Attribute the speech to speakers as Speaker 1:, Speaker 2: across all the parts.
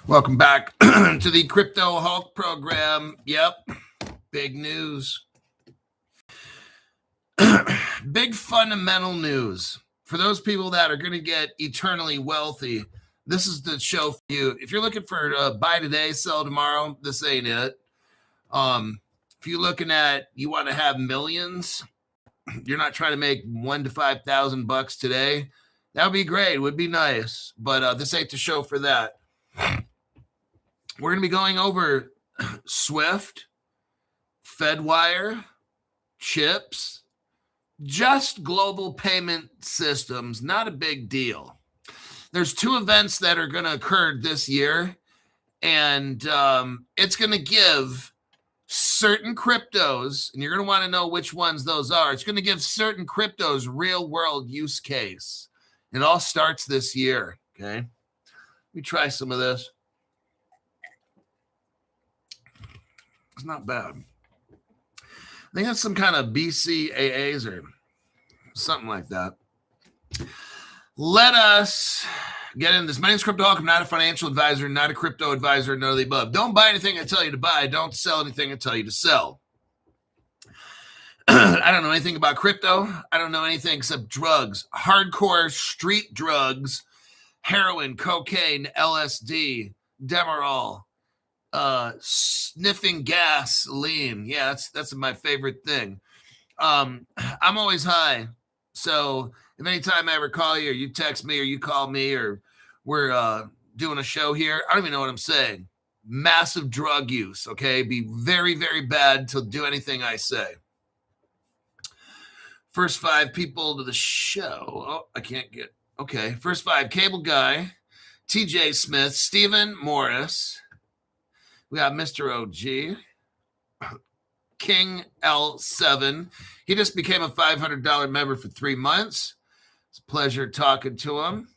Speaker 1: Welcome back to the Crypto Hulk program. Yep, big news. Big fundamental news. For those people that are going to get eternally wealthy, this is the show for you. If you're looking for buy today, sell tomorrow, this ain't it. If you're looking at you want to have millions, you're not trying to make $1,000 to $5,000 today. That would be great. It would be nice, but this ain't the show for that. We're going to be going over Swift, Fedwire, chips, just global payment systems. Not a big deal. There's two events that are going to occur this year, and it's going to give certain cryptos, and you're going to want to know which ones those are. It's going to give certain cryptos real world use case. It all starts this year. Okay. Let me try some of this. It's not bad. I think that's some kind of BCAAs or something like that. Let us get into this. My name is Crypto Hulk. I'm not a financial advisor, not a crypto advisor, none of the above. Don't buy anything I tell you to buy. Don't sell anything I tell you to sell. I don't know anything about crypto. I don't know anything except drugs. Hardcore street drugs, heroin, cocaine, LSD, Demerol. Sniffing gasoline. Yeah, that's my favorite thing. I'm always high. So if anytime I ever call you or you text me or you call me or we're doing a show here, I don't even know what I'm saying. Massive drug use, okay? Be very, very bad to do anything I say. First 5 people to the show. Oh, I can't get... Okay, first 5. Cable Guy, TJ Smith, Stephen Morris... We got Mr. OG, King L7. He just became a $500 member for 3 months. It's a pleasure talking to him.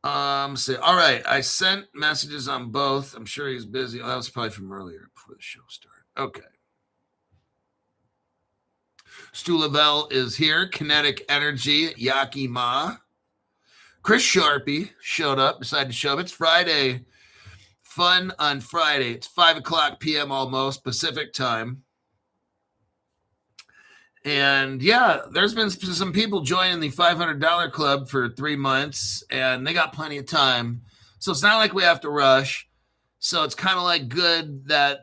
Speaker 1: All right, I sent messages on both. I'm sure he's busy. Oh, that was probably from earlier before the show started. Okay. Stu Lavelle is here. Kinetic Energy, Yaki Ma. Chris Sharpie showed up, decided to show up. It's Friday. Fun on Friday. It's 5 o'clock p.m. almost, Pacific time. And yeah, there's been some people joining the $500 club for 3 months, and they got plenty of time. So it's not like we have to rush. So it's kind of like good that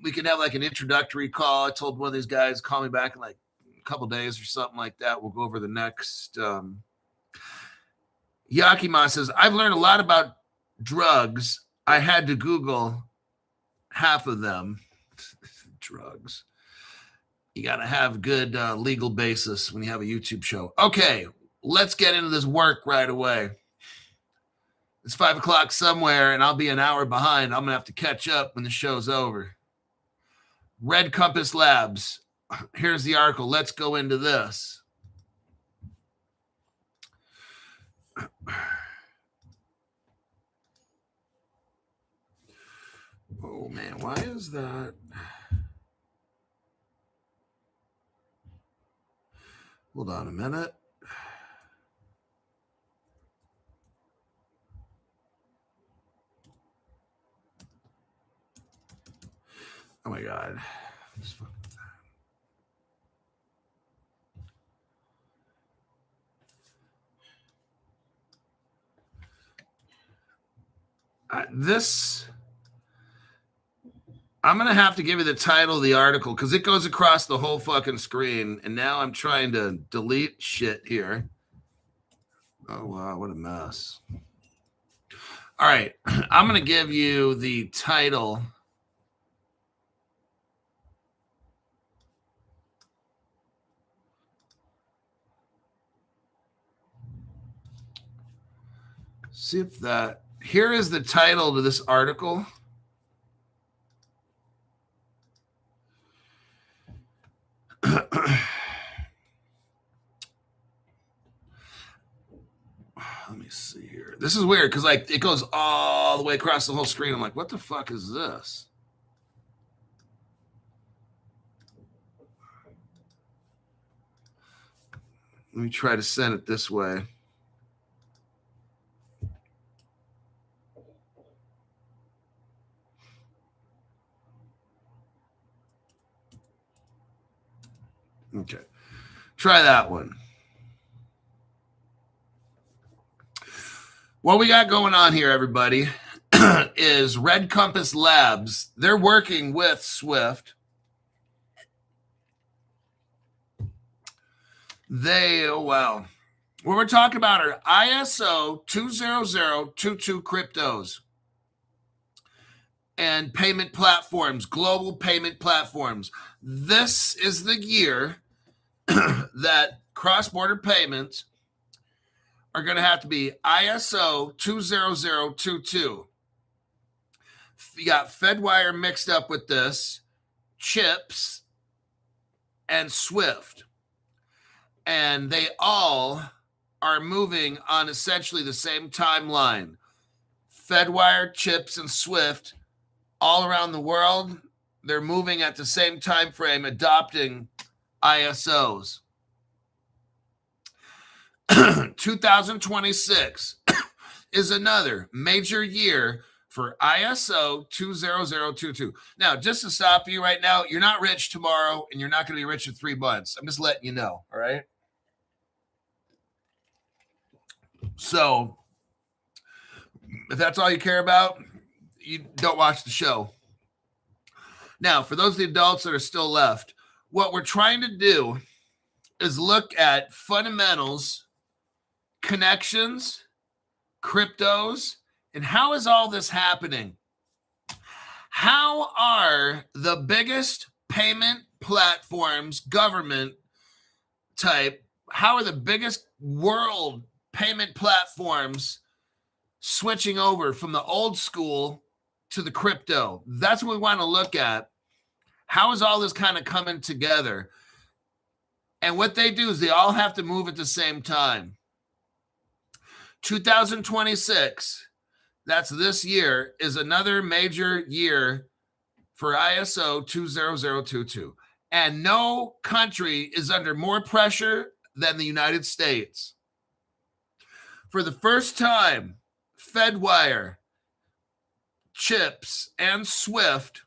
Speaker 1: we can have like an introductory call. I told one of these guys, call me back in like a couple days or something like that. We'll go over the next... Yakima says, I've learned a lot about drugs. I had to Google half of them. Drugs. You got to have good legal basis when you have a YouTube show. Okay, let's get into this work right away. It's 5 o'clock somewhere, and I'll be an hour behind. I'm going to have to catch up when the show's over. Red Compass Labs. Here's the article. Let's go into this. Oh, man, why is that? Hold on a minute. Oh, my God. This fucking thing. I'm going to have to give you the title of the article because it goes across the whole fucking screen. And now I'm trying to delete shit here. Oh, wow. What a mess. All right. I'm going to give you the title. See if that... Here is the title to this article. Let me see here. This is weird because like it goes all the way across the whole screen. I'm like, what the fuck is this? Let me try to send it this way. Okay. Try that one. What we got going on here, everybody, is Red Compass Labs. They're working with Swift. What we're talking about are ISO 20022 cryptos and payment platforms, global payment platforms. This is the year that cross-border payments are going to have to be ISO 20022. You got Fedwire mixed up with this, CHIPS, and SWIFT. And they all are moving on essentially the same timeline. Fedwire, CHIPS, and SWIFT all around the world, they're moving at the same time frame, adopting ISOs. 2026 is another major year for ISO 20022. Now, just to stop you right now, you're not rich tomorrow, and you're not going to be rich in 3 months. I'm just letting you know, all right? So, if that's all you care about, you don't watch the show. Now, for those of the adults that are still left, what we're trying to do is look at fundamentals, connections, cryptos, and how is all this happening? How are the biggest payment platforms, government type, how are the biggest world payment platforms switching over from the old school to the crypto? That's what we want to look at. How is all this kind of coming together? And what they do is they all have to move at the same time. 2026, that's this year, is another major year for ISO 20022. And no country is under more pressure than the United States. For the first time, Fedwire, CHIPS, and SWIFT,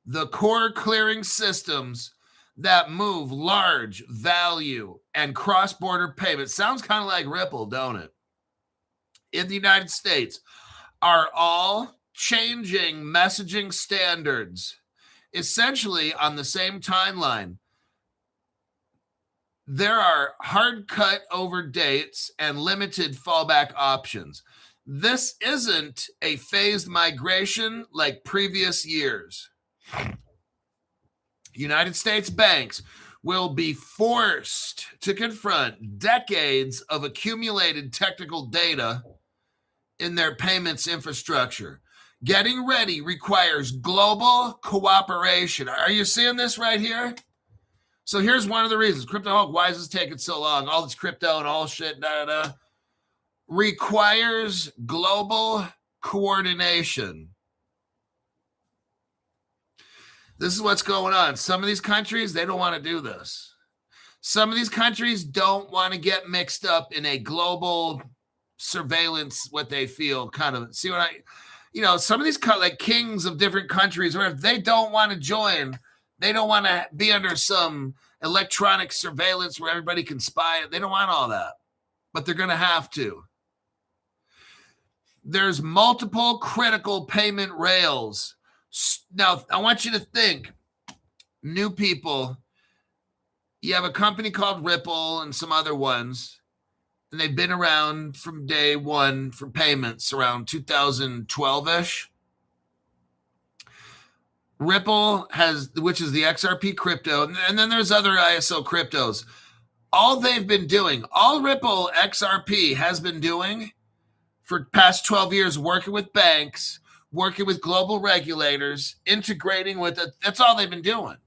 Speaker 1: the core clearing systems that move large value and cross-border payments, sounds kind of like Ripple, don't it? In the United States, are all changing messaging standards, essentially on the same timeline. There are hard cut over dates and limited fallback options. This isn't a phased migration like previous years. United States banks will be forced to confront decades of accumulated technical data in their payments infrastructure. Getting ready requires global cooperation. Are you seeing this right here? So here's one of the reasons. Crypto Hulk, why is this taking so long? All this crypto and all shit, requires global coordination. This is what's going on. Some of these countries, they don't want to do this. Some of these countries don't want to get mixed up in a global surveillance, what they feel kind of, see what some of these like kings of different countries, or if they don't want to join, they don't want to be under some electronic surveillance where everybody can spy. They don't want all that, but they're going to have to. There's multiple critical payment rails. Now, I want you to think, new people, you have a company called Ripple and some other ones, and they've been around from day one for payments around 2012-ish. Ripple has, which is the XRP crypto, and then there's other ISO cryptos. All they've been doing, all Ripple XRP has been doing for past 12 years, working with banks, working with global regulators, integrating with it. That's all they've been doing.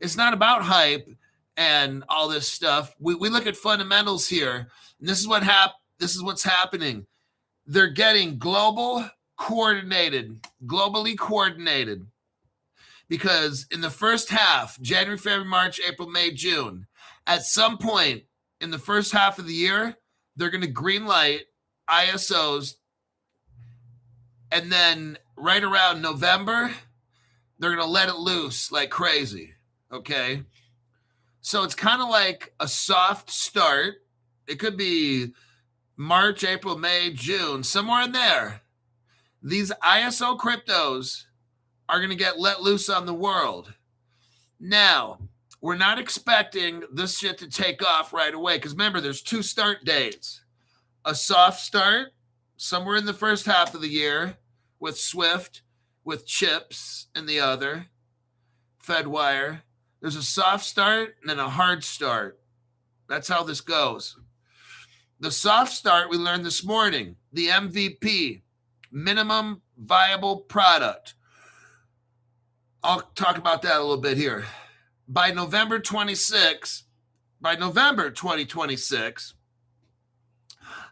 Speaker 1: It's not about hype and all this stuff. We look at fundamentals here, and this is what's happening. They're getting globally coordinated, because in the first half, January, February, March, April, May, June, at some point in the first half of the year, they're going to green light ISOs, and then right around November, they're going to let it loose like crazy, okay? So it's kind of like a soft start. It could be March, April, May, June, somewhere in there. These ISO cryptos are going to get let loose on the world. Now, we're not expecting this shit to take off right away because remember, there's 2 start dates. A soft start somewhere in the first half of the year with Swift, with chips in the other, Fedwire. There's a soft start and then a hard start. That's how this goes. The soft start we learned this morning, the MVP, minimum viable product. I'll talk about that a little bit here. By November 2026,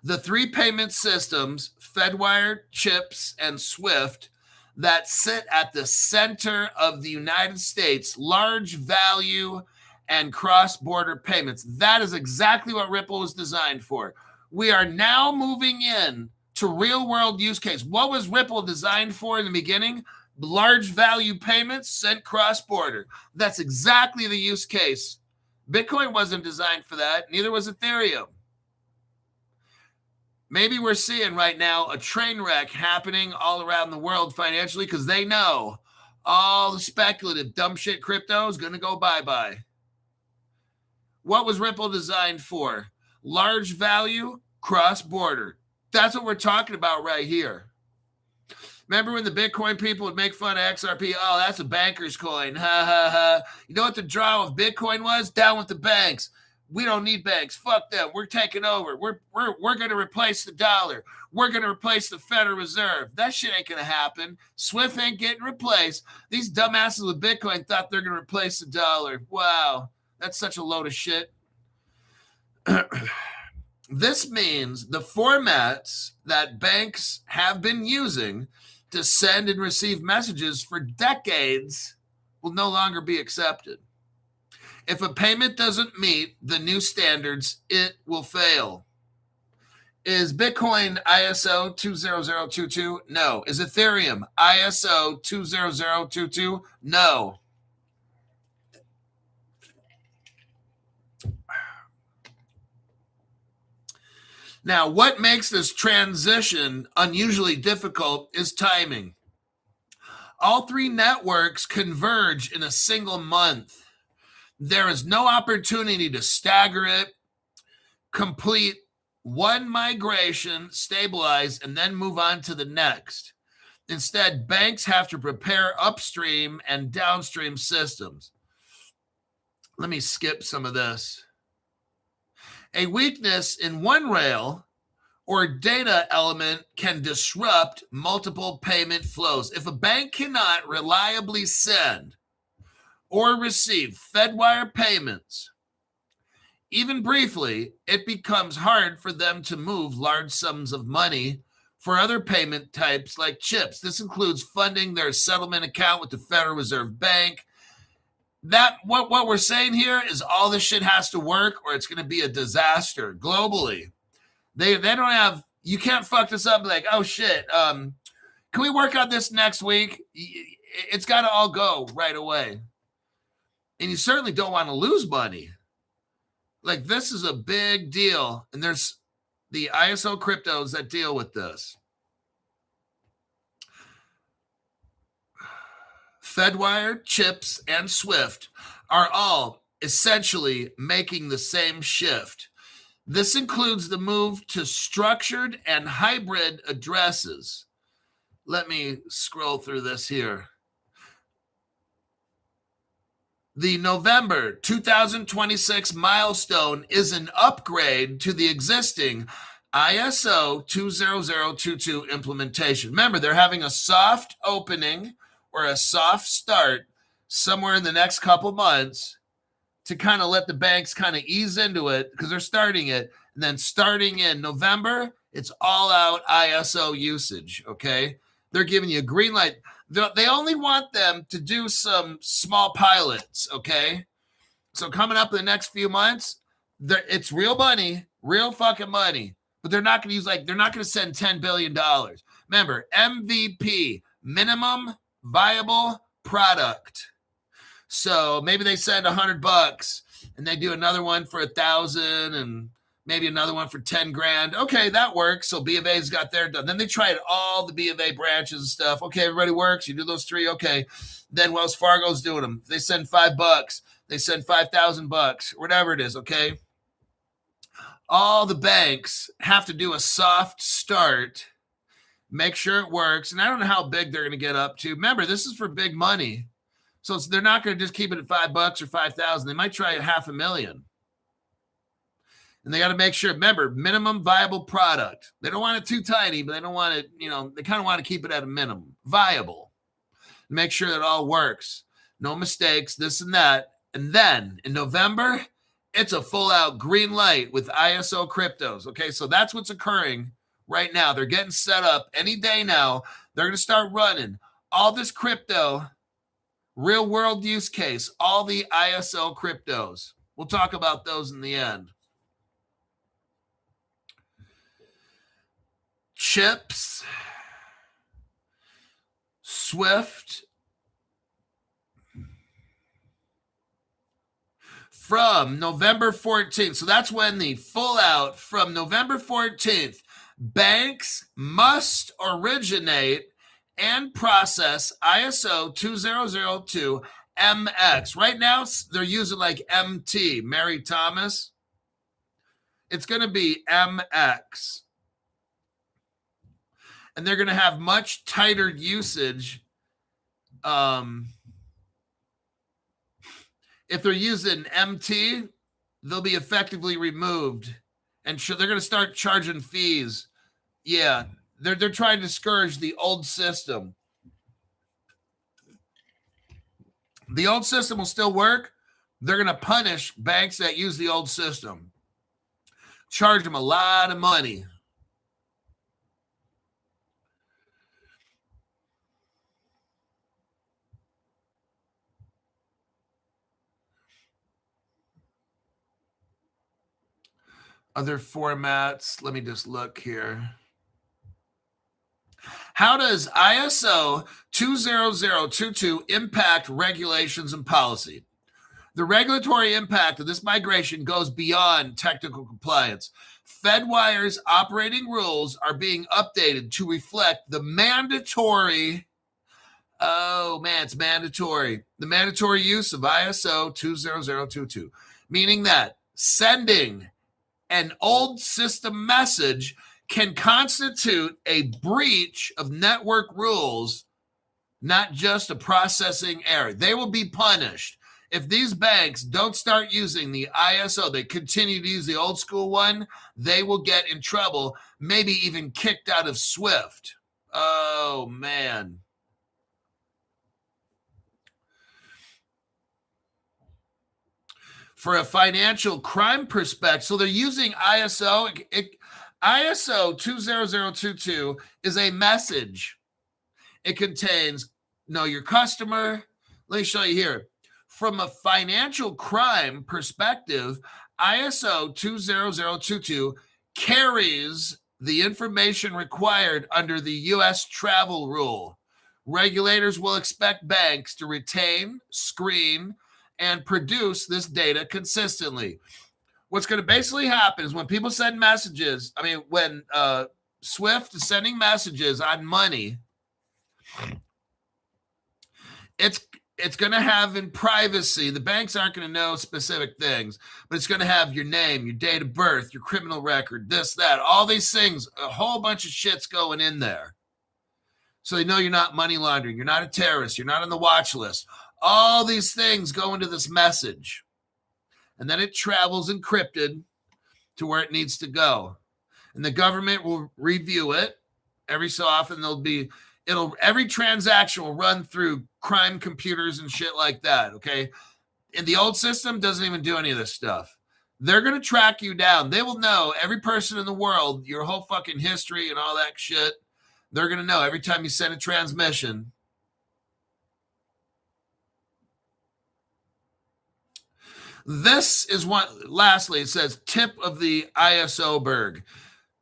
Speaker 1: the 3 payment systems, Fedwire, chips, and Swift, that sit at the center of the United States, large value and cross-border payments. That is exactly what Ripple was designed for. We are now moving in to real-world use case. What was Ripple designed for in the beginning? Large value payments sent cross-border. That's exactly the use case. Bitcoin wasn't designed for that. Neither was Ethereum. Maybe we're seeing right now a train wreck happening all around the world financially because they know all the speculative dumb shit crypto is going to go bye-bye. What was Ripple designed for? Large value, cross-border. That's what we're talking about right here. Remember when the Bitcoin people would make fun of XRP? Oh, that's a banker's coin. Ha, ha, ha. You know what the draw of Bitcoin was? Down with the banks. We don't need banks. Fuck them. We're taking over. We're going to replace the dollar. We're going to replace the Federal Reserve. That shit ain't going to happen. Swift ain't getting replaced. These dumbasses with Bitcoin thought they're going to replace the dollar. Wow. That's such a load of shit. This means the formats that banks have been using to send and receive messages for decades will no longer be accepted. If a payment doesn't meet the new standards, it will fail. Is Bitcoin ISO 20022? No. Is Ethereum ISO 20022? No. Now, what makes this transition unusually difficult is timing. All 3 networks converge in a single month. There is no opportunity to stagger it, complete one migration, stabilize, and then move on to the next. Instead, banks have to prepare upstream and downstream systems. Let me skip some of this. A weakness in one rail or data element can disrupt multiple payment flows. If a bank cannot reliably send or receive Fedwire payments, even briefly, it becomes hard for them to move large sums of money for other payment types like chips. This includes funding their settlement account with the Federal Reserve Bank. That what we're saying here is all this shit has to work or it's going to be a disaster globally. They don't have, you can't fuck this up like, oh shit, can we work on this next week? It's got to all go right away. And you certainly don't want to lose money. Like, this is a big deal. And there's the ISO cryptos that deal with this. Fedwire, chips, and Swift are all essentially making the same shift. This includes the move to structured and hybrid addresses. Let me scroll through this here. The November 2026 milestone is an upgrade to the existing ISO 20022 implementation. Remember, they're having a soft opening or a soft start somewhere in the next couple months to kind of let the banks kind of ease into it because they're starting it. And then starting in November, it's all out ISO usage, okay? They're giving you a green light. They only want them to do some small pilots, okay? So coming up in the next few months, it's real money, real fucking money. But they're not going to use they're not going to send $10 billion. Remember, MVP, minimum viable product. So maybe they send $100 and they do another one for 1,000 and maybe another one for 10 grand. Okay, that works. So B of A's got their done. Then they tried all the B of A branches and stuff. Okay, everybody works. You do those 3. Okay. Then Wells Fargo's doing them. They send $5. They send $5,000, whatever it is. Okay. All the banks have to do a soft start, make sure it works. And I don't know how big they're going to get up to. Remember, this is for big money. So they're not going to just keep it at $5 or 5,000. They might try $500,000. And they got to make sure, remember, minimum viable product. They don't want it too tiny, but they don't want it, they kind of want to keep it at a minimum. Viable. Make sure that it all works. No mistakes, this and that. And then in November, it's a full out green light with ISO cryptos. Okay, so that's what's occurring right now. They're getting set up any day now. They're going to start running all this crypto, real world use case, all the ISO cryptos. We'll talk about those in the end. Chips, Swift, from November 14th. So that's when the full out from November 14th, banks must originate and process ISO 2002 MX. Right now, they're using like MT, Mary Thomas. It's going to be MX. And they're going to have much tighter usage. If they're using MT, they'll be effectively removed. And they're going to start charging fees. Yeah, they're trying to discourage the old system. The old system will still work. They're going to punish banks that use the old system. Charge them a lot of money. Other formats. Let me just look here. How does ISO 20022 impact regulations and policy? The regulatory impact of this migration goes beyond technical compliance. Fedwire's operating rules are being updated to reflect the mandatory, it's mandatory, the mandatory use of ISO 20022, meaning that sending an old system message can constitute a breach of network rules, not just a processing error. They will be punished. If these banks don't start using the ISO, they continue to use the old school one, they will get in trouble, maybe even kicked out of SWIFT. Oh, man. For a financial crime perspective, so they're using ISO. ISO 20022 is a message. It contains know your customer. Let me show you here. From a financial crime perspective, ISO 20022 carries the information required under the U.S. travel rule. Regulators will expect banks to retain, screen, and produce this data consistently. What's going to basically happen is when people send messages, when SWIFT is sending messages on money, it's going to have in privacy, the banks aren't going to know specific things, but it's going to have your name, your date of birth, your criminal record, this, that, all these things, a whole bunch of shit's going in there. So they know you're not money laundering, you're not a terrorist, you're not on the watch list. All these things go into this message. And then it travels encrypted to where it needs to go. And the government will review it. Every so often every transaction will run through crime computers and shit like that, okay? And the old system doesn't even do any of this stuff. They're going to track you down. They will know every person in the world, your whole fucking history and all that shit. They're going to know every time you send a transmission. This is lastly, it says tip of the ISO berg.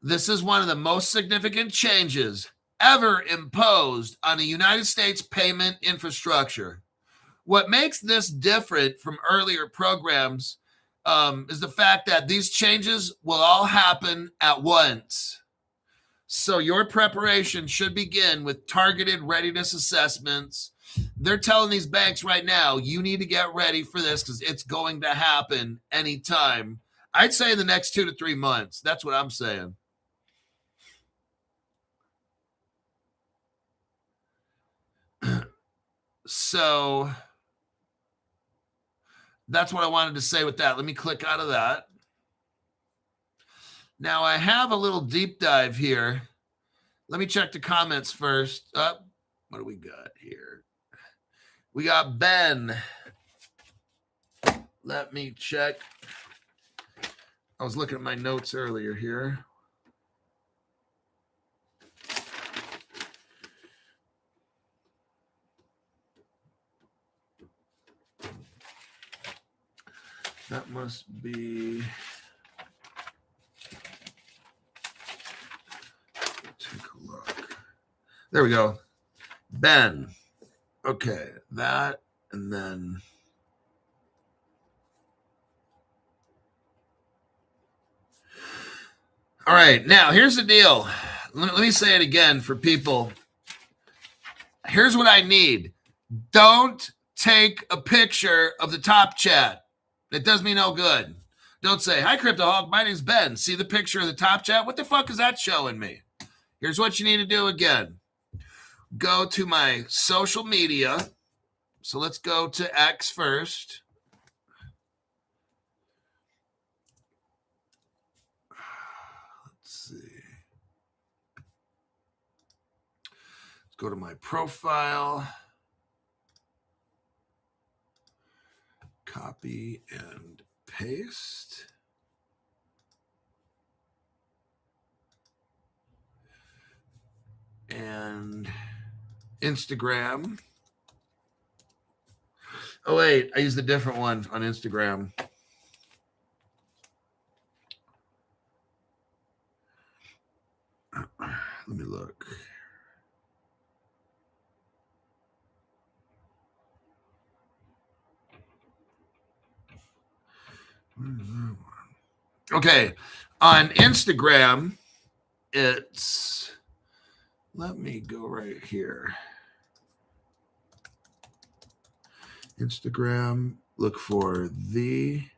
Speaker 1: This is one of the most significant changes ever imposed on the United States payment infrastructure. What makes this different from earlier programs is the fact that these changes will all happen at once. So your preparation should begin with targeted readiness assessments. They're telling these banks right now, you need to get ready for this because it's going to happen anytime. I'd say in the next 2 to 3 months. That's what I'm saying. So that's what I wanted to say with that. Let me click out of that. Now I have a little deep dive here. Let me check the comments first. What do we got here? We got Ben. Let me check. I was looking at my notes earlier here. That must be. Take a look. There we go. Ben. Okay, that and then. All right, now here's the deal. Let me say it again for people. Here's what I need. Don't take a picture of the top chat. It does me no good. Don't say, hi, CryptoHawk, my name's Ben. See the picture of the top chat? What the fuck is that showing me? Here's what you need to do again. Go to my social media. So let's go to X first. Let's see. Let's go to my profile. Copy and paste. And Instagram. Oh, wait, I used a different one on Instagram. Let me look. Okay, on Instagram, it's, let me go right here. Instagram, look for are they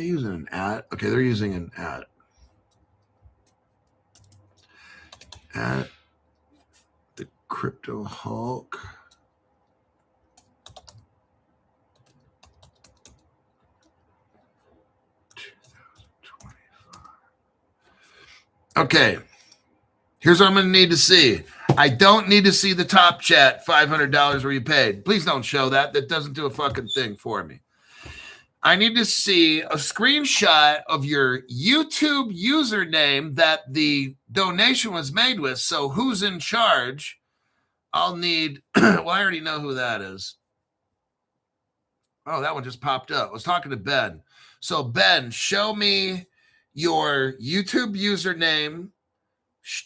Speaker 1: using an @ Okay, they're using an @ the Crypto Hulk. Okay, here's what I'm going to need to see. I don't need to see the top chat, $500 where you paid. Please don't show that. That doesn't do a fucking thing for me. I need to see a screenshot of your YouTube username that the donation was made with. So who's in charge? I'll need, well, I already know who that is. Oh, that one just popped up. I was talking to Ben. So Ben, show me your YouTube username,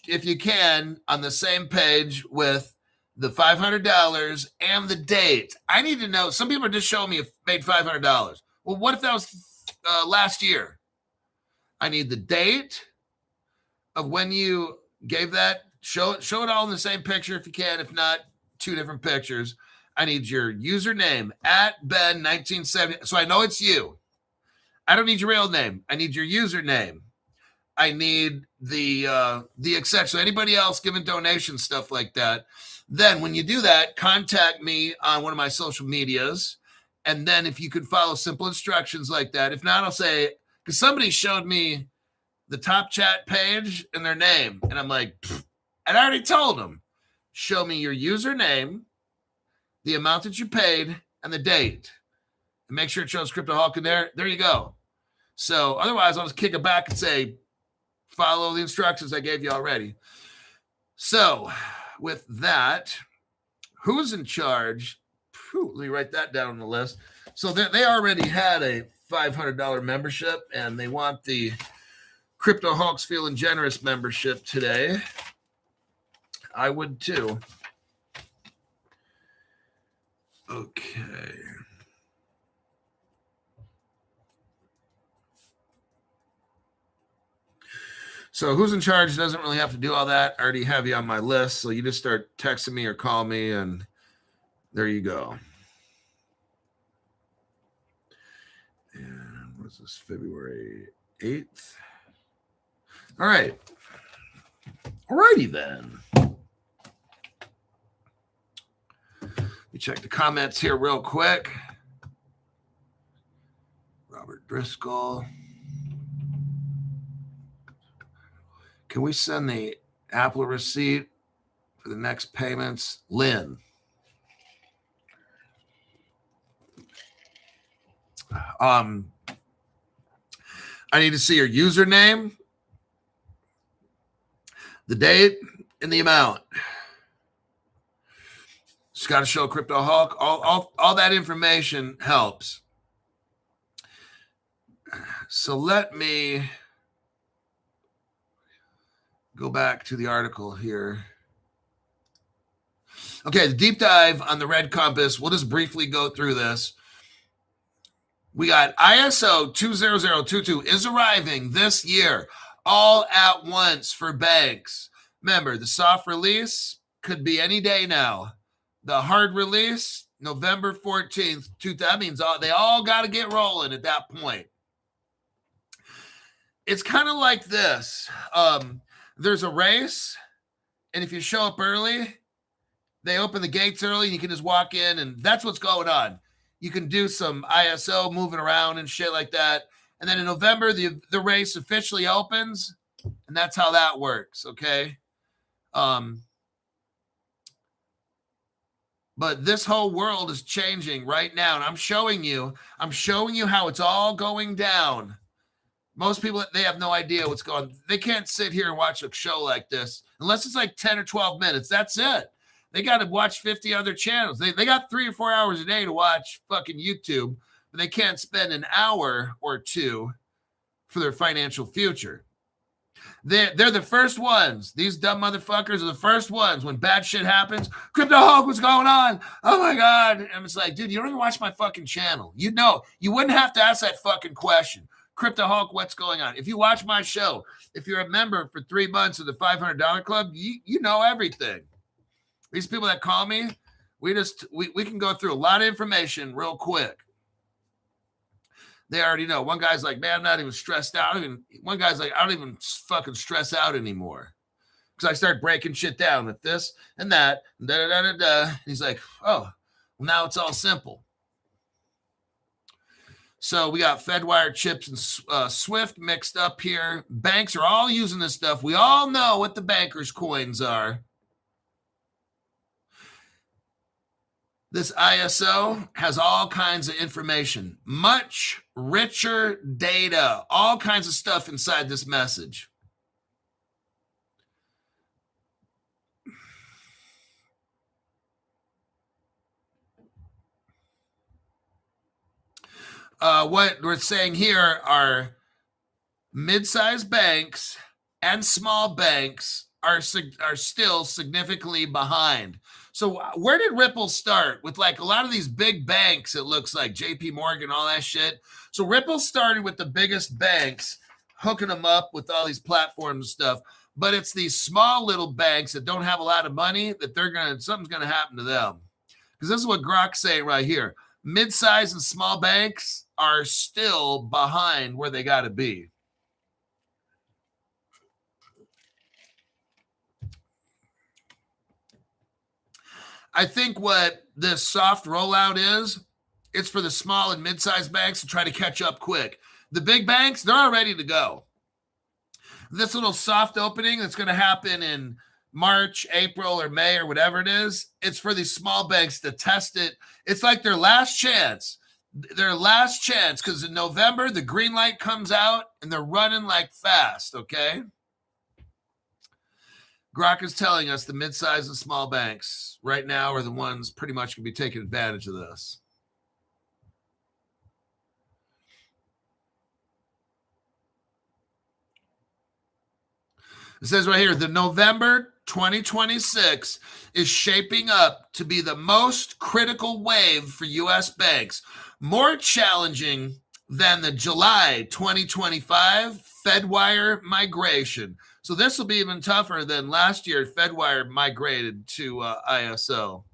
Speaker 1: if you can, on the same page with the $500 and the date. I need to know. Some people are just showing me if made $500. Well, what if that was last year? I need the date of when you gave that. Show it all in the same picture if you can. If not, 2 different pictures. I need your username @Ben1970. So I know it's you. I don't need your real name. I need your username. I need the exception. So anybody else giving donations, stuff like that. Then when you do that, contact me on one of my social medias. And then if you could follow simple instructions like that. If not, I'll say, because somebody showed me the top chat page and their name. And I'm like, and I already told them, show me your username, the amount that you paid, and the date. And make sure it shows CryptoHawk in there. There you go. So otherwise, I'll just kick it back and say, follow the instructions I gave you already. So with that, who's in charge? Let me write that down on the list. So they already had a $500 membership, and they want the Crypto Hawks Feeling Generous membership today. I would too. Okay. So who's in charge doesn't really have to do all that. I already have you on my list. So you just start texting me or call me, and there you go. And what's this, February 8th? All right. All righty then. Let me check the comments here real quick. Robert Driscoll. Can we send the Apple receipt for the next payments? Lynn. I need to see your username, the date, and the amount. Just got to show Crypto Hulk. All that information helps. So let me go back to the article here. Okay, the deep dive on the red compass. We'll just briefly go through this. We got ISO 20022 is arriving this year, all at once for banks. Remember, the soft release could be any day now. The hard release, November 14th. That means they all got to get rolling at that point. It's kind of like this. There's a race, and if you show up early, they open the gates early, and you can just walk in, and that's what's going on. You can do some ISO moving around and shit like that. And then in November, the race officially opens, and that's how that works, okay? But this whole world is changing right now, and I'm showing you how it's all going down. Most people, they have no idea what's going on. They can't sit here and watch a show like this unless it's like 10 or 12 minutes. That's it. They got to watch 50 other channels. They got 3 or 4 hours a day to watch fucking YouTube, but they can't spend an hour or two for their financial future. They're the first ones. These dumb motherfuckers are the first ones when bad shit happens. Crypto Hulk, what's going on? Oh my God. And it's like, dude, you don't even watch my fucking channel. You know, you wouldn't have to ask that fucking question. Crypto Hulk, what's going on? If you watch my show, if you're a member for 3 months of the $500 club, you know everything. These people that call me, we can go through a lot of information real quick. They already know. One guy's like, man, I'm not even stressed out. One guy's like, I don't even fucking stress out anymore. Because I start breaking shit down with this and that. And da-da-da-da-da. And he's like, oh, well, now it's all simple. So we got Fedwire chips and Swift mixed up here. Banks are all using this stuff. We all know what the bankers' coins are. This ISO has all kinds of information, much richer data, all kinds of stuff inside this message. What we're saying here are mid-sized banks and small banks are still significantly behind. So where did Ripple start? With like a lot of these big banks, it looks like JP Morgan, all that shit. So Ripple started with the biggest banks, hooking them up with all these platforms and stuff. But it's these small little banks that don't have a lot of money that something's gonna happen to them. Because this is what Grok's saying right here. Mid-size and small banks are still behind where they got to be. I think what this soft rollout is, it's for the small and mid-sized banks to try to catch up quick. The big banks, they're all ready to go. This little soft opening that's going to happen in March, April, or May, or whatever it is, it's for these small banks to test it. It's like their last chance. Their last chance, because in November, the green light comes out, and they're running like fast, okay? Grok is telling us the mid-sized and small banks right now are the ones pretty much going to be taking advantage of this. It says right here, the November 2026 is shaping up to be the most critical wave for U.S. banks, more challenging Then the July 2025 Fedwire migration. So this will be even tougher than last year. Fedwire migrated to ISO.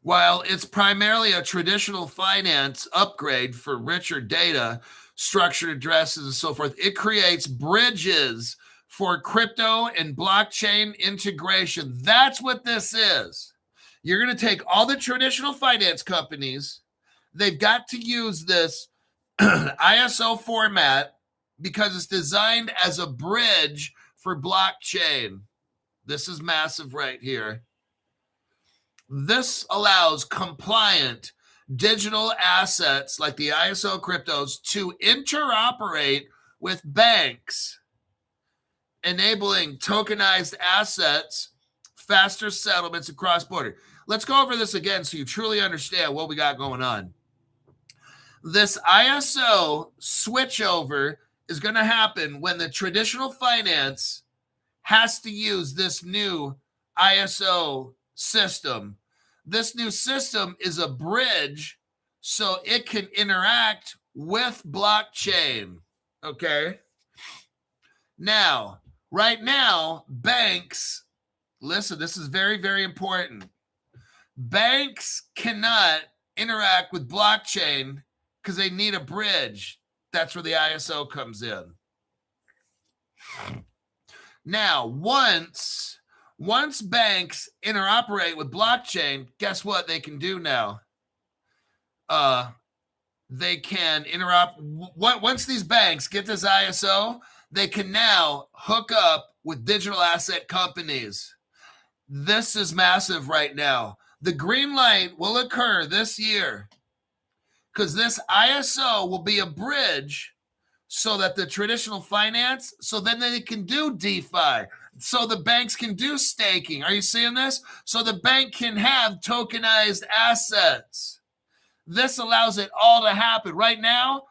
Speaker 1: While it's primarily a traditional finance upgrade for richer data, structured addresses, and so forth, it creates bridges for crypto and blockchain integration. That's what this is. You're going to take all the traditional finance companies, they've got to use this ISO format because it's designed as a bridge for blockchain. This is massive right here. This allows compliant digital assets like the ISO cryptos to interoperate with banks, enabling tokenized assets, faster settlements, and cross-border. Let's go over this again so you truly understand what we got going on. This ISO switchover is going to happen when the traditional finance has to use this new ISO system. This new system is a bridge so it can interact with blockchain. Okay. Now, right now, banks, listen, this is very, very important. Banks cannot interact with blockchain because they need a bridge. That's where the ISO comes in. Now, once banks interoperate with blockchain, guess what they can do now? They can once these banks get this ISO, they can now hook up with digital asset companies. This is massive right now. The green light will occur this year because this ISO will be a bridge so that the traditional finance, so then they can do DeFi, so the banks can do staking. Are you seeing this? So the bank can have tokenized assets. This allows it all to happen. Right now,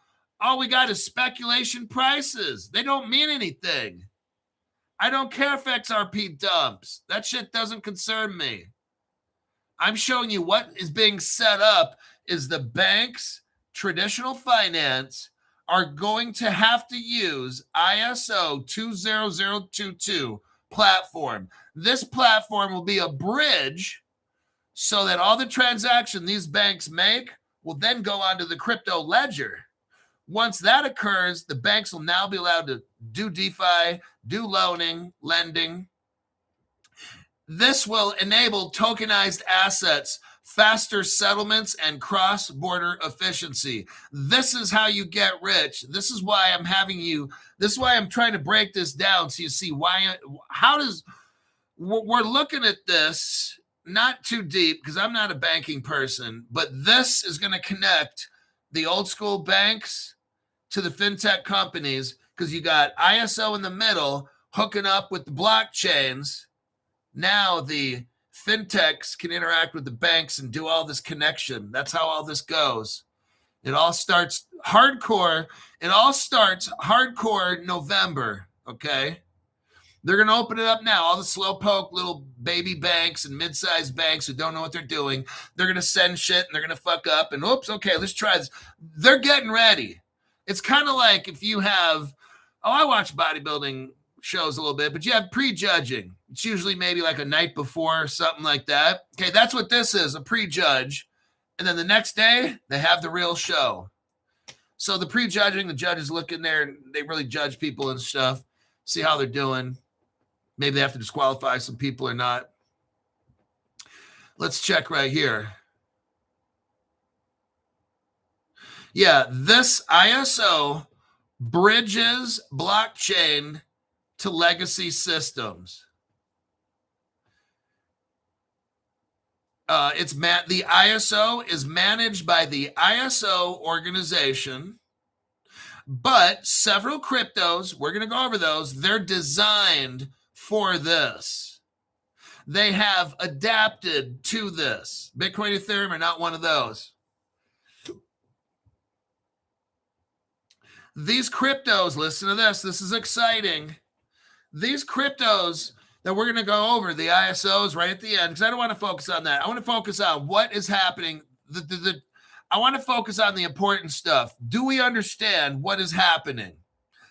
Speaker 1: all we got is speculation prices. They don't mean anything. I don't care if XRP dumps. That shit doesn't concern me. I'm showing you what is being set up is the banks, traditional finance, are going to have to use ISO 20022 platform. This platform will be a bridge so that all the transaction these banks make will then go onto the crypto ledger. Once that occurs, the banks will now be allowed to do DeFi, do loaning, lending. This will enable tokenized assets, faster settlements, and cross-border efficiency. This is how you get rich. This is why I'm trying to break this down so you see we're looking at this not too deep because I'm not a banking person, but this is going to connect the old school banks to the fintech companies because you got ISO in the middle hooking up with the blockchains. Now the fintechs can interact with the banks and do all this connection. That's how all this goes. It all starts hardcore November, okay? They're going to open it up now. All the slowpoke little baby banks and mid-sized banks who don't know what they're doing, they're going to send shit and they're going to fuck up and oops, okay, let's try this. They're getting ready. It's kind of like if you have, I watch bodybuilding shows a little bit, but you have prejudging. It's usually maybe like a night before or something like that. Okay, that's what this is, a prejudge. And then the next day, they have the real show. So the prejudging, the judges look in there and they really judge people and stuff, see how they're doing. Maybe they have to disqualify some people or not. Let's check right here. Yeah, this ISO bridges blockchain to legacy systems. The ISO is managed by the ISO organization, but several cryptos, we're going to go over those, they're designed for this. They have adapted to this. Bitcoin, Ethereum are not one of those. These cryptos, listen to this. This is exciting.
Speaker 2: these cryptos that we're going to go over, the ISOs right at the end, because I don't want to focus on that. I want to focus on what is happening. I want to focus on the important stuff. Do we understand what is happening?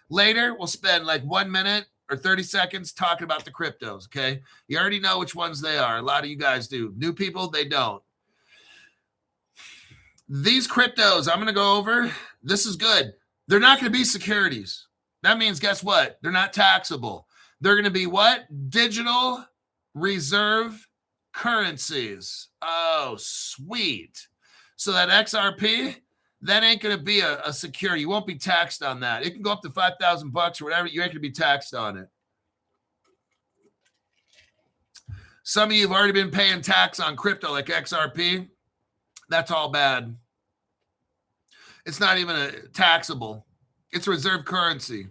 Speaker 2: Later, we'll spend like 1 minute or 30 seconds talking about the cryptos, okay? You already know which ones they are. A lot of you guys do. New people, they don't. These cryptos I'm going to go over, this is good. They're not going to be securities. That means, guess what? They're not taxable. They're going to be what? Digital reserve currencies. Oh, sweet. So that XRP, that ain't going to be a security. You won't be taxed on that. It can go up to $5,000 or whatever. You ain't going to be taxed on it. Some of you have already been paying tax on crypto like XRP. That's all bad. It's not even taxable. It's reserve currency.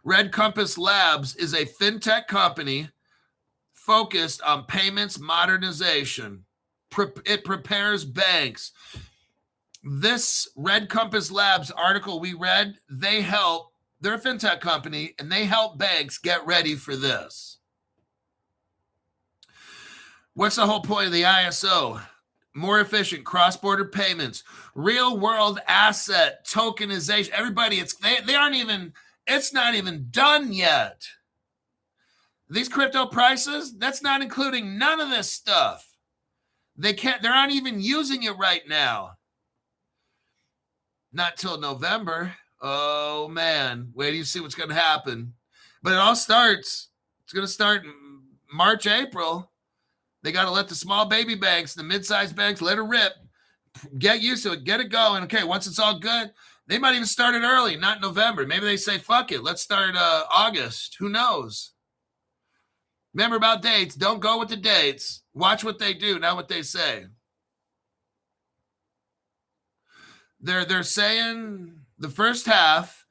Speaker 2: Red Compass Labs is a fintech company focused on payments modernization. It prepares banks. This Red Compass Labs article we read, they're a fintech company, and they help banks get ready for this. What's the whole point of the ISO? More efficient cross-border payments, real-world asset tokenization. Everybody, it's not even done yet. These crypto prices, that's not including none of this stuff. They're not even using it right now. Not till November. Oh man, wait till you see what's going to happen. But it all starts, it's going to start in March, April. They got to let the small baby banks, the mid-sized banks, let it rip. Get used to it. Get it going. Okay, once it's all good, they might even start it early, not November. Maybe they say, fuck it, let's start August. Who knows? Remember about dates. Don't go with the dates. Watch what they do, not what they say. They're saying the first half,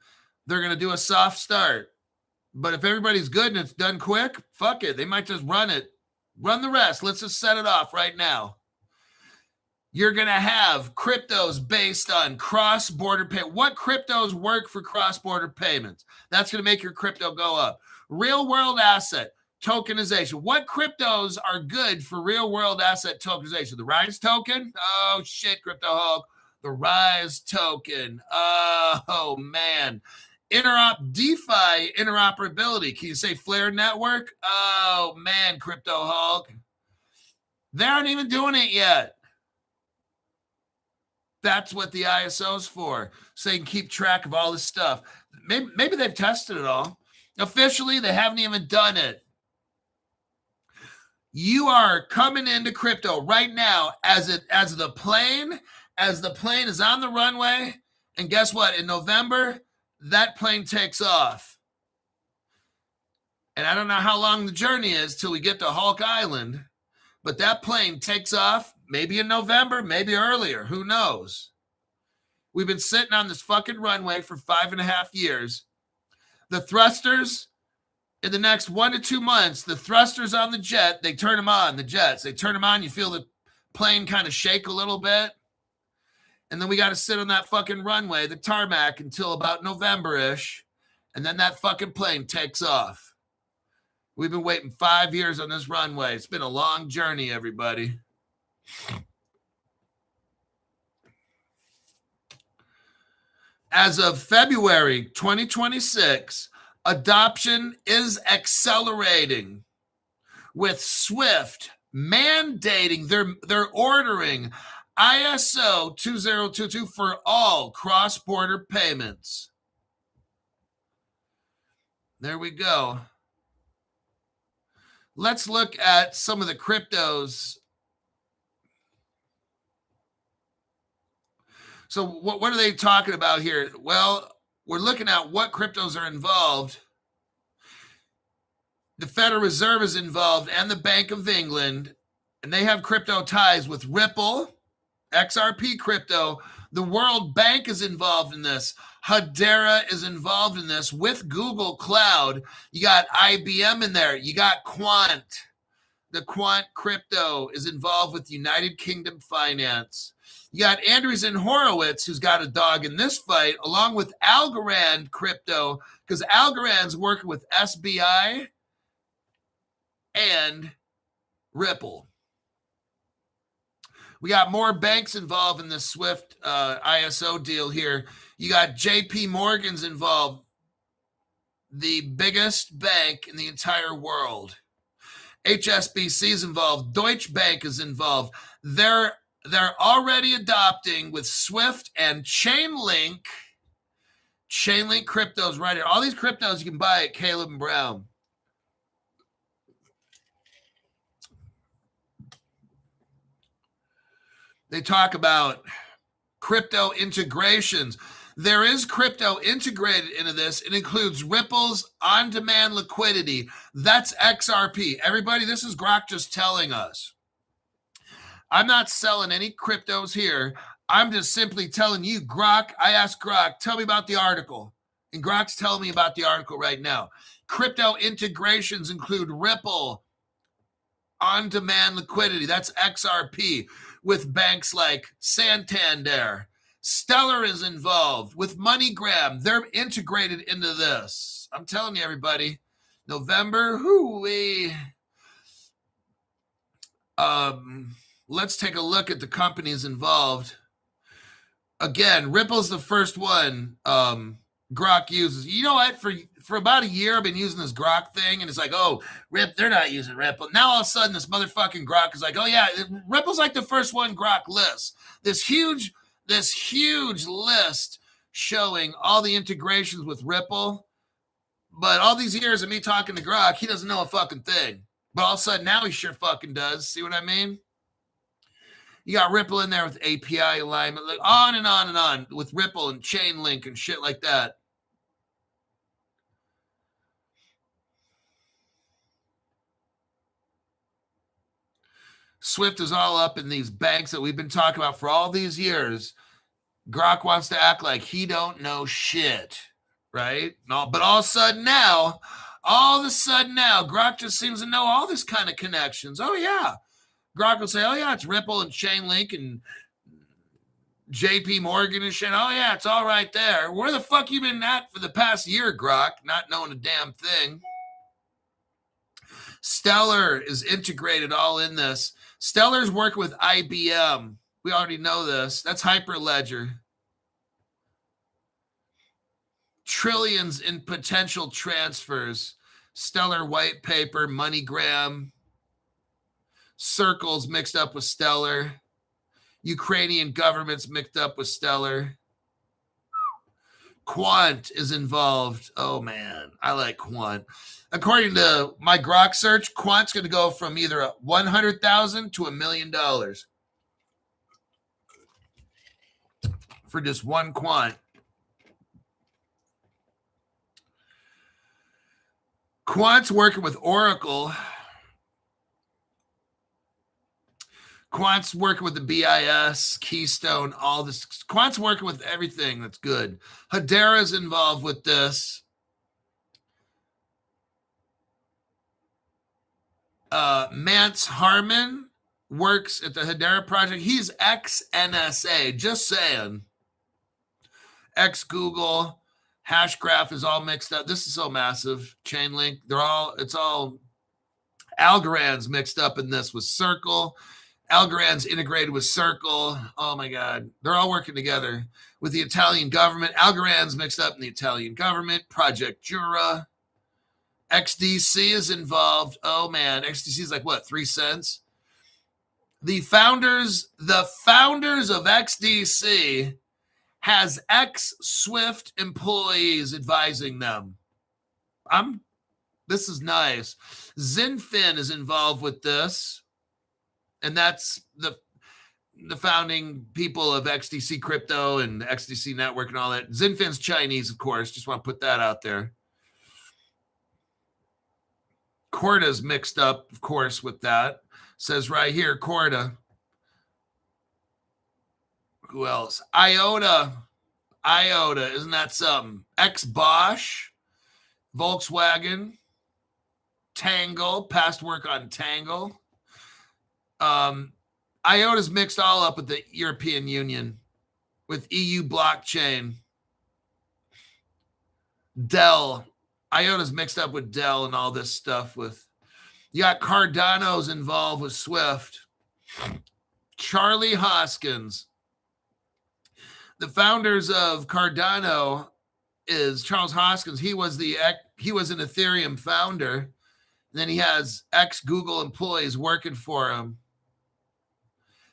Speaker 2: they're going to do a soft start. But if everybody's good and it's done quick, fuck it. They might just run it. Run the rest. Let's just set it off right now. You're going to have cryptos based on cross-border pay. What cryptos work for cross-border payments? That's going to make your crypto go up. Real-world asset tokenization. What cryptos are good for real-world asset tokenization? The RISE token? Oh, shit, Crypto Hulk. The RISE token. Oh, man. DeFi interoperability. Can you say Flare Network? Oh, man, Crypto Hulk. They aren't even doing it yet. That's what the ISO's for, so they can keep track of all this stuff. Maybe they've tested it all. Officially, they haven't even done it. You are coming into crypto right now as the plane is on the runway, and guess what? In November, that plane takes off. And I don't know how long the journey is till we get to Hulk Island, but that plane takes off maybe in November, maybe earlier. Who knows? We've been sitting on this fucking runway for 5.5 years. The thrusters, in the next 1 to 2 months, the thrusters on the jet, they turn them on, the jets. They turn them on, you feel the plane kind of shake a little bit. And then we got to sit on that fucking runway, the tarmac, until about November-ish. And then that fucking plane takes off. We've been waiting 5 years on this runway. It's been a long journey, everybody. As of February 2026, adoption is accelerating, with SWIFT mandating, they're ordering ISO 2022 for all cross-border payments. There we go. Let's look at some of the cryptos. So what are they talking about here? Well, we're looking at what cryptos are involved. The Federal Reserve is involved and the Bank of England, and they have crypto ties with Ripple, XRP crypto. The World Bank is involved in this. Hedera is involved in this with Google Cloud. You got IBM in there. You got Quant.
Speaker 1: the Quant crypto is involved with United Kingdom finance. You got Andreessen Horowitz, who's got a dog in this fight, along with Algorand crypto, because Algorand's working with SBI and Ripple. We got more banks involved in this Swift ISO deal here. You got JP Morgan's involved, the biggest bank in the entire world. HSBC is involved. Deutsche Bank is involved. They're already adopting with Swift and Chainlink. Chainlink cryptos right here. All these cryptos you can buy at Caleb and Brown. They talk about crypto integrations. There is crypto integrated into this. It includes Ripple's on-demand liquidity. That's XRP. Everybody, this is Grok just telling us. I'm not selling any cryptos here. I'm just simply telling you, Grok, I asked Grok, tell me about the article. And Grok's telling me about the article right now. Crypto integrations include Ripple, on-demand liquidity. That's XRP with banks like Santander. Stellar is involved with MoneyGram. They're integrated into this. I'm telling you, everybody. November, let's take a look at the companies involved. Again, Ripple's the first one Grok uses. You know what? For about a year, I've been using this Grok thing, and it's like, oh, they're not using Ripple. Now all of a sudden, this motherfucking Grok is like, oh yeah, Ripple's like the first one Grok lists. This huge list showing all the integrations with Ripple. But all these years of me talking to Grok, he doesn't know a fucking thing. But all of a sudden now he sure fucking does. See what I mean? You got Ripple in there with API alignment, like on and on and on with Ripple and Chainlink and shit like that. Swift is all up in these banks that we've been talking about for all these years. Grok wants to act like he don't know shit, right? No, but all of a sudden now, Grok just seems to know all this kind of connections. Oh, yeah. Grok will say, oh, yeah, it's Ripple and Chainlink and JP Morgan and shit. Oh, yeah, it's all right there. Where the fuck you been at for the past year, Grok? Not knowing a damn thing. Stellar is integrated all in this. Stellar's working with IBM. We already know this. That's Hyperledger. Trillions in potential transfers. Stellar white paper, MoneyGram. Circles mixed up with Stellar. Ukrainian governments mixed up with Stellar. Quant is involved. Oh, man. I like Quant. According to my Grok search, Quant's going to go from either $100,000 to $1 million for just one Quant. Quant's working with Oracle. Quant's working with the BIS, Keystone, all this. Quant's working with everything that's good. Hedera's involved with this. Mance Harmon works at the Hedera project. He's ex-NSA, just saying. Ex-Google. Hashgraph is all mixed up. This is so massive. Chainlink. It's all Algorand's mixed up in this with Circle. Algorand's integrated with Circle. Oh my God. They're all working together with the Italian government. Algorand's mixed up in the Italian government. Project Jura. XDC is involved. Oh man. XDC is like what? 3 cents? The founders of XDC has ex-Swift employees advising them. This is nice. Zinfin is involved with this. And that's the founding people of XDC Crypto and XDC Network and all that. Zinfin's Chinese, of course. Just want to put that out there. Corda's mixed up, of course, with that. Says right here, Corda. Who else? IOTA. Isn't that something? Ex-Bosch. Volkswagen. Tangle, past work on Tangle. IOTA's mixed all up with the European Union, with EU blockchain. Dell. IOTA's mixed up with Dell and all this stuff with, you got Cardano's involved with Swift. Charlie Hoskins. The founders of Cardano is Charles Hoskins. He was an Ethereum founder. And then he has ex-Google employees working for him.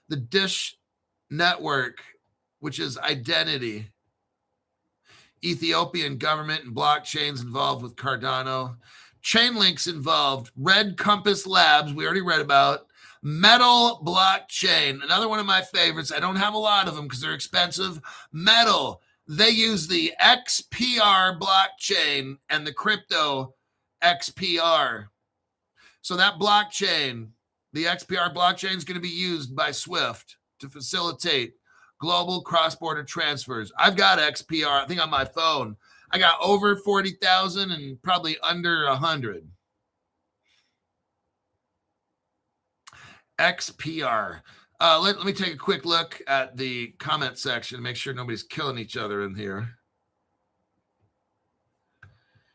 Speaker 1: The Dish Network, which is identity. Ethiopian government and blockchains involved with Cardano. Chainlink's involved. Red Compass Labs, we already read about. Metal blockchain, another one of my favorites. I don't have a lot of them because they're expensive. Metal, they use the XPR blockchain and the crypto XPR. So that blockchain, the XPR blockchain, is going to be used by Swift to facilitate global cross-border transfers. I've got XPR, I think on my phone. I got over 40,000 and probably under 100. XPR. Let me take a quick look at the comment section, make sure nobody's killing each other in here.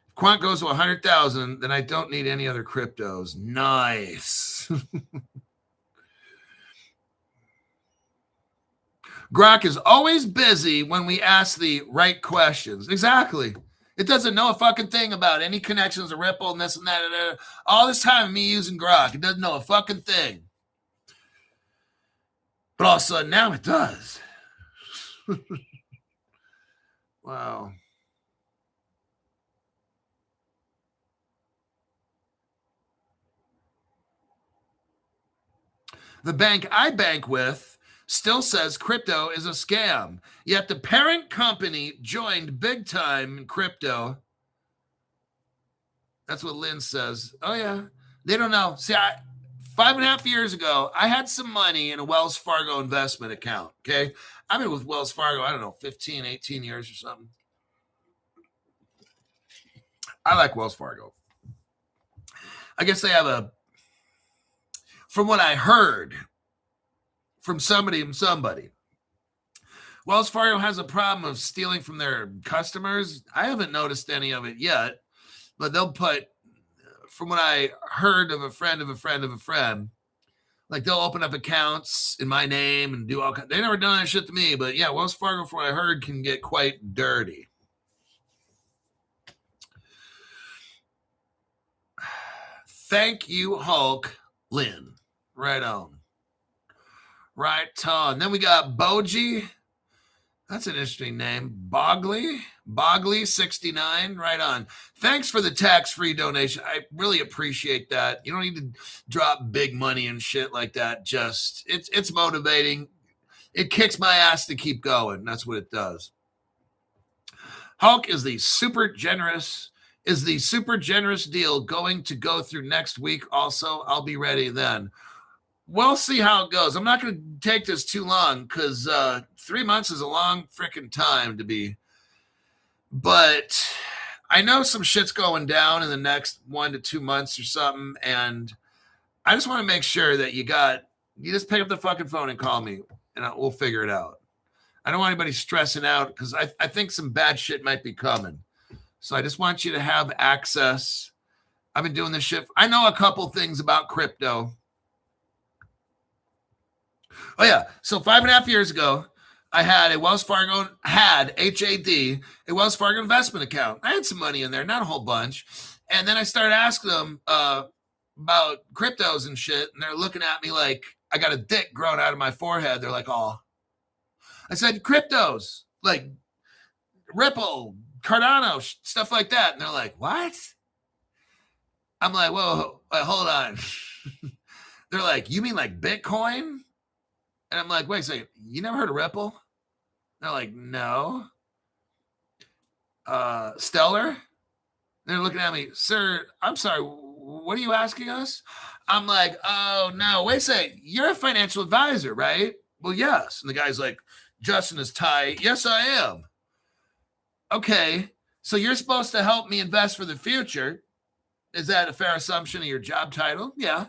Speaker 1: If Quant goes to 100,000, then I don't need any other cryptos. Nice. Grok is always busy when we ask the right questions. Exactly. It doesn't know a fucking thing about any connections to Ripple and this and that. All this time, me using Grok, it doesn't know a fucking thing. But all of a sudden, now it does. Wow. The bank I bank with still says crypto is a scam. Yet the parent company joined big time in crypto. That's what Lynn says. Oh, yeah. They don't know. See, 5.5 years ago, I had some money in a Wells Fargo investment account, okay? I've been with Wells Fargo, I don't know, 15, 18 years or something. I like Wells Fargo. I guess they have from what I heard from somebody, Wells Fargo has a problem of stealing from their customers. I haven't noticed any of it yet, but they'll put, from what I heard of a friend of a friend of a friend, like they'll open up accounts in my name and do all kinds. They never done that shit to me, but yeah, Wells Fargo, from what I heard, can get quite dirty. Thank you, Hulk Lynn. Right on. Right on. Then we got Boji. That's an interesting name. Bogley 69. Right on. Thanks for the tax-free donation. I really appreciate that. You don't need to drop big money and shit like that. Just it's motivating. It kicks my ass to keep going. That's what it does. Hulk is the super generous. Is the super generous deal going to go through next week also? I'll be ready then. We'll see how it goes. I'm not going to take this too long because 3 months is a long freaking time to be. But I know some shit's going down in the next 1 to 2 months or something. And I just want to make sure that you just pick up the fucking phone and call me and we'll figure it out. I don't want anybody stressing out because I think some bad shit might be coming. So I just want you to have access. I've been doing this shit. I know a couple things about crypto. Oh, yeah. So 5.5 years ago, I had a Wells Fargo, HAD, a Wells Fargo investment account. I had some money in there, not a whole bunch. And then I started asking them about cryptos and shit. And they're looking at me like I got a dick growing out of my forehead. They're like, oh. I said, cryptos, like Ripple, Cardano, stuff like that. And they're like, what? I'm like, whoa, hold on. They're like, you mean like Bitcoin? And I'm like, wait a second, you never heard of Ripple? They're like, no. Stellar? They're looking at me, sir, I'm sorry, what are you asking us? I'm like, oh, no, wait a second, you're a financial advisor, right? Well, yes. And the guy's like, Justin is tight. Yes, I am. Okay, so you're supposed to help me invest for the future. Is that a fair assumption of your job title? Yeah.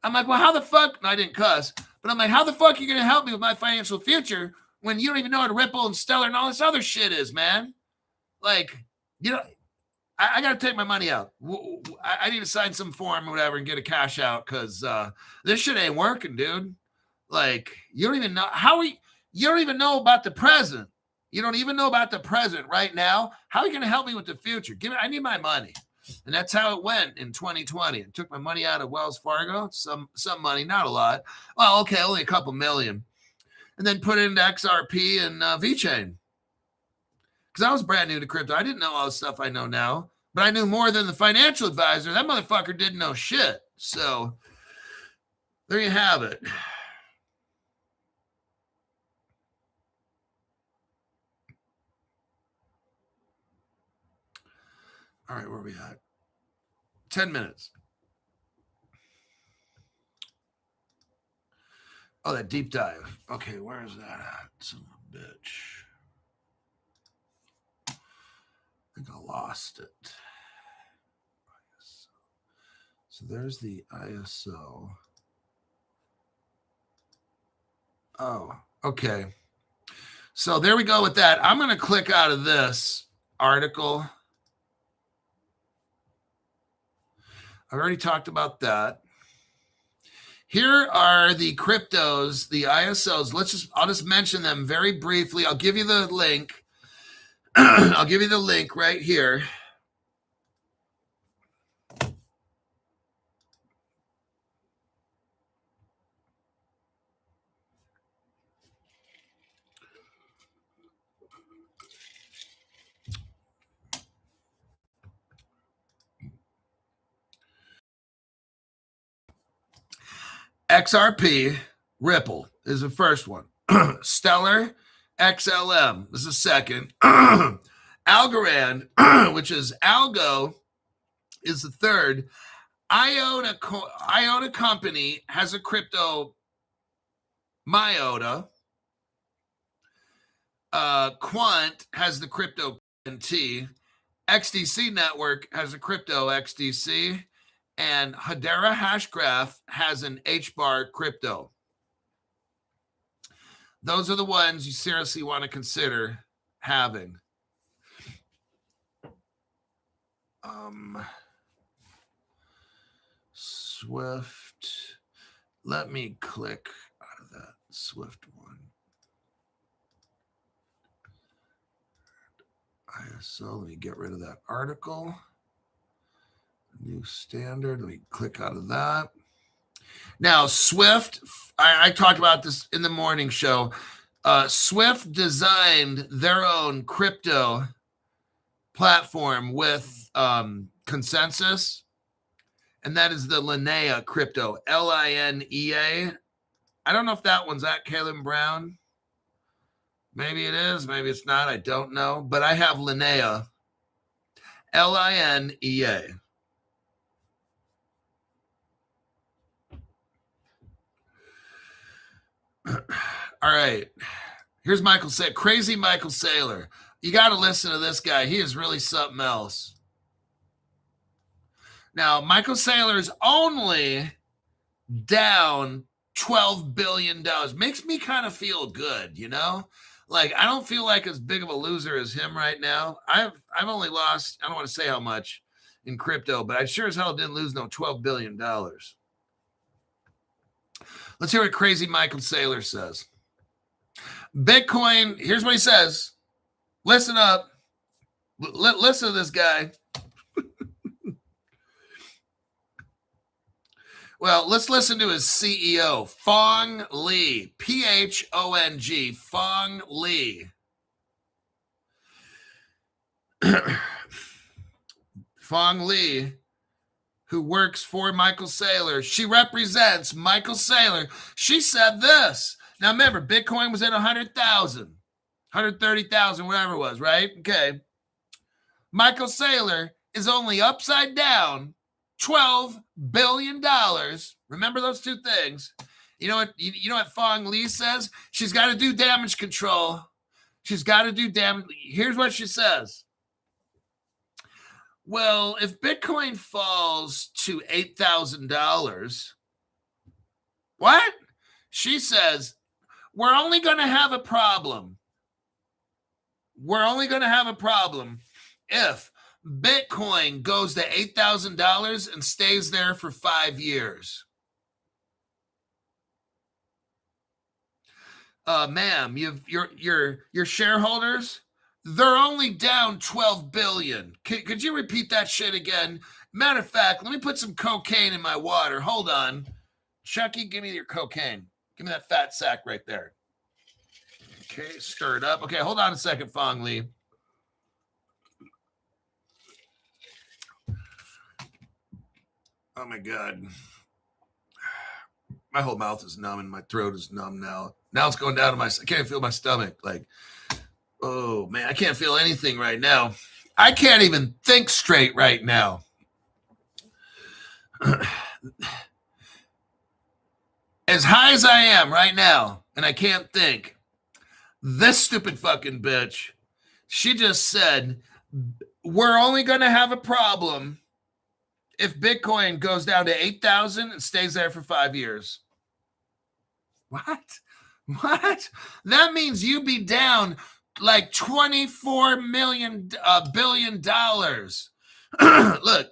Speaker 1: I'm like, well, how the fuck? No, I didn't cuss, but I'm like, how the fuck are you going to help me with my financial future when you don't even know what Ripple and Stellar and all this other shit is, man? Like, you know, I got to take my money out. I need to sign some form or whatever and get a cash out because this shit ain't working, dude. Like, you don't even know you don't even know about the present. You don't even know about the present right now. How are you going to help me with the future? I need my money. And that's how it went in 2020. I took my money out of Wells Fargo, some money, not a lot. Well, okay, only a couple million. And then put it into XRP and VeChain. Because I was brand new to crypto. I didn't know all the stuff I know now, but I knew more than the financial advisor. That motherfucker didn't know shit. So there you have it. All right, where are we at? 10 minutes. Oh, that deep dive. Okay, where is that at? Son of a bitch. I think I lost it. So there's the ISO. Oh, okay. So there we go with that. I'm going to click out of this article. I've already talked about that. Here are the cryptos, the ISOs. I'll just mention them very briefly. I'll give you the link. I'll give you the link right here. XRP, Ripple is the first one. Stellar, XLM is the second. Algorand, which is ALGO, is the third. Iota Company has a crypto, Myota. Quant has the crypto T. XDC Network has a crypto XDC. And Hedera Hashgraph has an HBAR crypto. Those are the ones you seriously want to consider having. Swift. Let me click out of that Swift one. ISO, let me get rid of that article. New standard. Let me click out of that. Now, Swift, I talked about this in the morning show. Swift designed their own crypto platform with consensus, and that is the Linea crypto, Linea. I don't know if that one's at Caleb Brown. Maybe it is, maybe it's not. I don't know, but I have Linea, Linea. All right. Here's crazy Michael Saylor. You got to listen to this guy. He is really something else. Now, Michael Saylor is only down $12 billion. Makes me kind of feel good, you know? Like, I don't feel like as big of a loser as him right now. I've only lost, I don't want to say how much in crypto, but I sure as hell didn't lose no $12 billion. Let's hear what crazy Michael Saylor says. Bitcoin, here's what he says. Listen up. Listen to this guy. Well, let's listen to his CEO, Phong Le, Phong, Phong Le. Phong Le, who works for Michael Saylor. She represents Michael Saylor. She said this. Now, remember, Bitcoin was at 100,000, 130,000, whatever it was, right? Okay. Michael Saylor is only upside down $12 billion. Remember those two things. You know what Phong Le says? She's got to do damage control. She's got to do damage. Here's what she says. Well, if Bitcoin falls to $8,000, what? She says, we're only going to have a problem. We're only going to have a problem if Bitcoin goes to $8,000 and stays there for 5 years. Ma'am, your shareholders, they're only down 12 billion. Could you repeat that shit again? Matter of fact, let me put some cocaine in my water. Hold on. Chucky, give me your cocaine. Give me that fat sack right there. Okay, stir it up. Okay, hold on a second, Fong Lee. Oh my God. My whole mouth is numb and my throat is numb now. Now it's going down to I can't feel my stomach. Like, oh man, I can't feel anything right now. I can't even think straight right now. As high as I am right now, and I can't think, this stupid fucking bitch, she just said, we're only going to have a problem if Bitcoin goes down to 8,000 and stays there for 5 years. What? That means you'd be down like $24 billion. Look,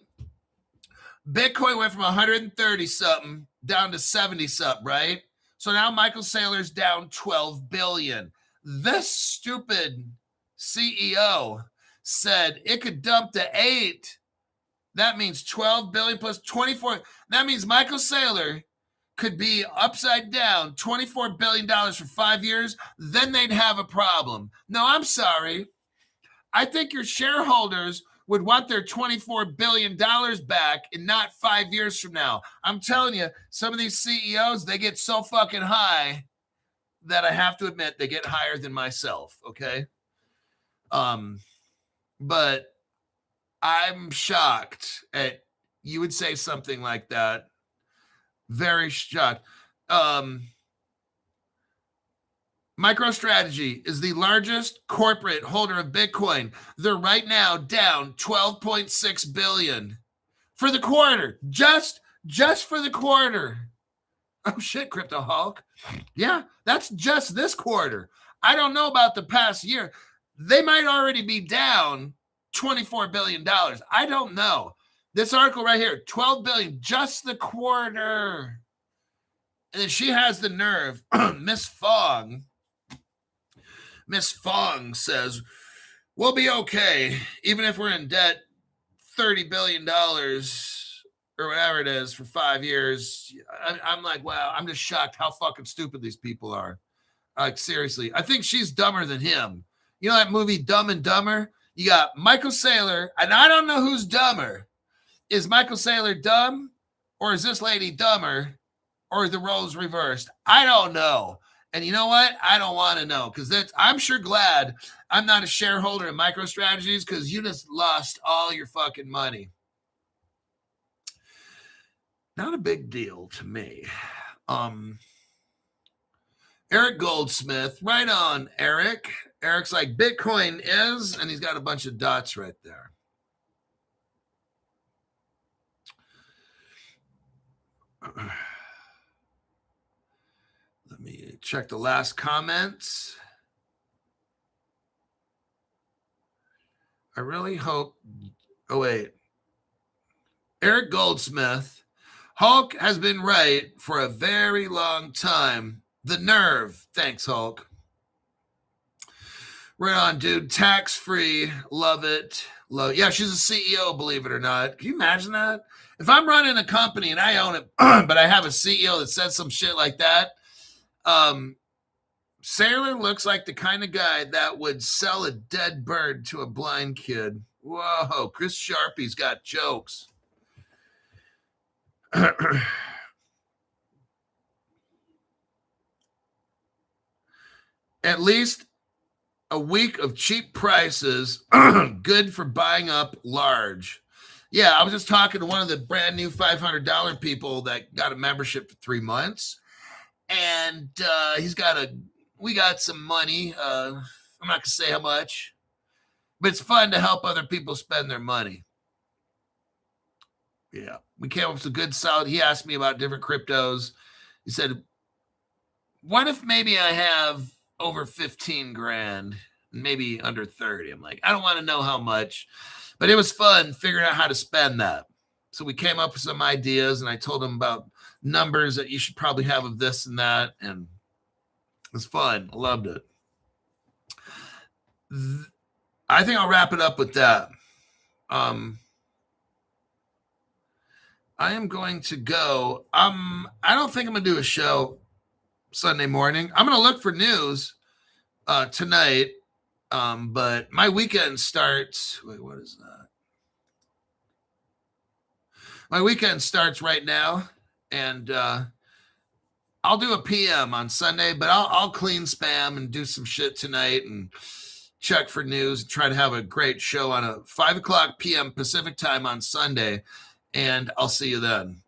Speaker 1: Bitcoin went from 130 something down to 70 something, right? So now Michael Saylor's down 12 billion. This stupid CEO said it could dump to 8. That means 12 billion plus 24. That means Michael Saylor could be upside down $24 billion for 5 years. Then they'd have a problem. No, I'm sorry. I think your shareholders would want their $24 billion back and not 5 years from now. I'm telling you, some of these CEOs, they get so fucking high that I have to admit they get higher than myself, okay? But I'm shocked at you would say something like that. Very shocked. MicroStrategy is the largest corporate holder of Bitcoin. They're right now down 12.6 billion for the quarter. Just for the quarter. Oh shit, Crypto Hulk. Yeah, that's just this quarter. I don't know about the past year. They might already be down $24 billion. I don't know. This article right here, 12 billion, just the quarter. And then she has the nerve, Miss Fong says, we'll be okay, even if we're in debt $30 billion or whatever it is for 5 years. I'm like, wow, I'm just shocked how fucking stupid these people are. Like, seriously, I think she's dumber than him. You know that movie Dumb and Dumber? You got Michael Saylor, and I don't know who's dumber. Is Michael Saylor dumb, or is this lady dumber, or the roles reversed? I don't know. And you know what? I don't want to know, because I'm sure glad I'm not a shareholder in MicroStrategies, because you just lost all your fucking money. Not a big deal to me. Eric Goldsmith, right on, Eric. Eric's like, Bitcoin is, and he's got a bunch of dots right there. Let me check the last comments. I really hope. Oh, wait. Eric Goldsmith. Hulk has been right for a very long time. The nerve. Thanks, Hulk. Right on, dude. Tax-free. Love it. Yeah, she's a CEO, believe it or not. Can you imagine that? If I'm running a company and I own it, but I have a CEO that says some shit like that, Saylor looks like the kind of guy that would sell a dead bird to a blind kid. Whoa, Chris Sharpie's got jokes. At least a week of cheap prices, good for buying up large. Yeah, I was just talking to one of the brand new $500 people that got a membership for 3 months. And we got some money. I'm not going to say how much, but it's fun to help other people spend their money. Yeah, we came up with a good solid. He asked me about different cryptos. He said, what if maybe I have over 15 grand, maybe under 30? I'm like, I don't want to know how much, but it was fun figuring out how to spend that. So we came up with some ideas, and I told him about numbers that you should probably have of this and that, and it was fun. I loved it. I think I'll wrap it up with that. I am going to go. I don't think I'm gonna do a show Sunday morning. I'm gonna look for news tonight. But my weekend starts. Wait, what is that? My weekend starts right now, and I'll do a PM on Sunday, but I'll clean spam and do some shit tonight and check for news and try to have a great show on a 5 o'clock PM Pacific time on Sunday. And I'll see you then.